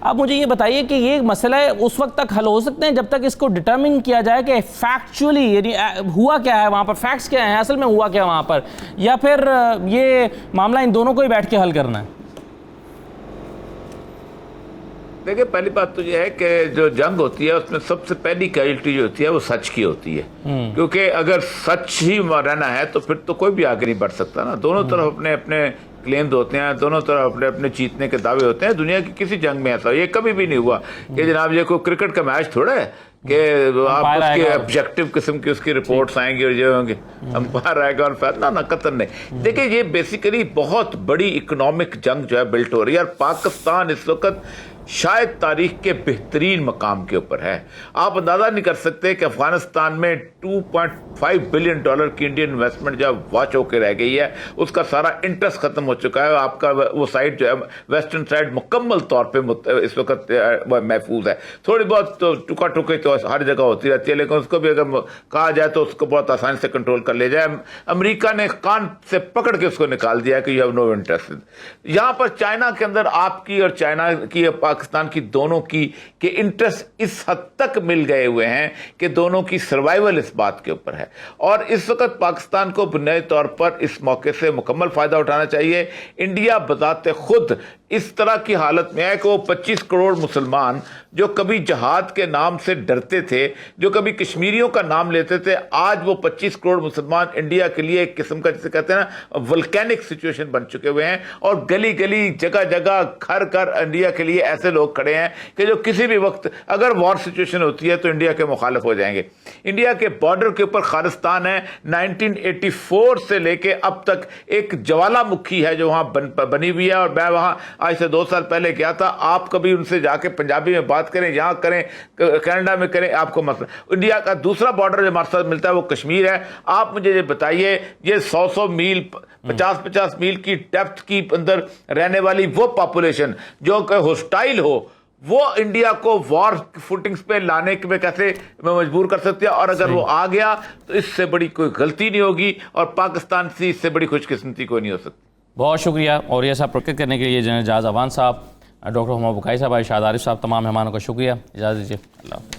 अब मुझे ये बताइए कि ये मसला है उस वक्त तक हल हो सकते हैं जब तक इसको डिटर्मिन किया जाए कि फैक्चुअली यानी हुआ क्या है वहाँ पर, फैक्ट्स क्या हैं, असल में हुआ क्या वहाँ पर, या फिर ये मामला इन दोनों को ही बैठ के हल करना है। देखिए, पहली बात तो यह है कि जो जंग होती है उसमें सबसे पहली कैजुअल्टी जो होती है वो सच की होती है, क्योंकि अगर सच ही रहना है तो फिर तो कोई भी आगे नहीं बढ़ सकता ना। दोनों तरफ अपने अपने क्लेम्स होते हैं, दोनों तरफ अपने अपने जीतने के दावे होते हैं। दुनिया की किसी जंग में ऐसा ये कभी भी नहीं हुआ कि जनाब ये कोई क्रिकेट का मैच थोड़ा है कि आप उसके ऑब्जेक्टिव किस्म की उसकी रिपोर्ट्स आएंगी और जो होंगे अंपायर आएगा और फैसला ना, कतन नहीं। देखिए, ये बेसिकली बहुत बड़ी इकोनॉमिक जंग जो है बिल्ट हो रही है और पाकिस्तान इस वक्त शायद तारीख के बेहतरीन मकाम के ऊपर है। आप अंदाजा नहीं कर सकते कि अफगानिस्तान में 2.5 बिलियन डॉलर की इंडियन इन्वेस्टमेंट जब वॉच होकर रह गई है, उसका सारा इंटरेस्ट खत्म हो चुका है। आपका वो साइड जो है वेस्टर्न साइड मुकम्मल तौर पे इस वक्त महफूज है। थोड़ी बहुत तो टुका टुकी तो हर जगह होती रहती है, लेकिन उसको भी अगर कहा जाए तो उसको बहुत आसानी से कंट्रोल कर लिया जाए। अमेरिका ने कान से पकड़ के उसको निकाल दिया कि यू हैव नो इंटरेस्ट। यहाँ पर चाइना के अंदर आपकी और चाइना की पाकिस्तान की दोनों की के इंटरेस्ट इस हद तक मिल गए हुए हैं कि दोनों की सर्वाइवल इस बात के ऊपर है। और इस वक्त पाकिस्तान को बुनियादी तौर पर इस मौके से मुकम्मल फायदा उठाना चाहिए। इंडिया बजाते खुद इस तरह की हालत में है कि वो 25 करोड़ मुसलमान जो कभी जहाद के नाम से डरते थे, जो कभी कश्मीरियों का नाम लेते थे, आज वो 25 करोड़ मुसलमान इंडिया के लिए एक किस्म का जिसे कहते हैं ना वोल्केनिक सिचुएशन बन चुके हुए हैं। और गली गली जगह जगह घर घर इंडिया के लिए ऐसे लोग खड़े हैं कि जो किसी भी वक्त अगर वॉर सिचुएशन होती है तो इंडिया के मुखालिफ हो जाएंगे। इंडिया के बॉर्डर के ऊपर खालिस्तान है। 1984 से लेके अब तक एक ज्वालामुखी है जो वहां बनी हुई है, और मैं वहां आज से 2 साल पहले गया था। आप कभी उनसे जाके पंजाबी में बात करें, यहां करें, कनाडा में करें, आपको मसला। इंडिया का दूसरा बॉर्डर जो हमारे साथ मिलता है वो कश्मीर है। आप मुझे ये बताइए, ये 100 मील 50 मील की डेप्थ की अंदर रहने वाली वो पॉपुलेशन जो होस्टाइल हो, वो इंडिया को वॉर फुटिंग्स पे लाने में कैसे मजबूर कर सकती है। और अगर वो आ गया तो इससे बड़ी कोई गलती नहीं होगी और पाकिस्तान से इससे बड़ी खुशकिस्मती कोई नहीं हो सकती। बहुत शुक्रिया और ये सब प्रकट करने के लिए जनरल जाज अवान साहब, डॉक्टर हुमा बुखारी साहब, इरशाद आरिफ साहब, तमाम मेहमानों का शुक्रिया। इजाज़त दीजिए। अल्लाह।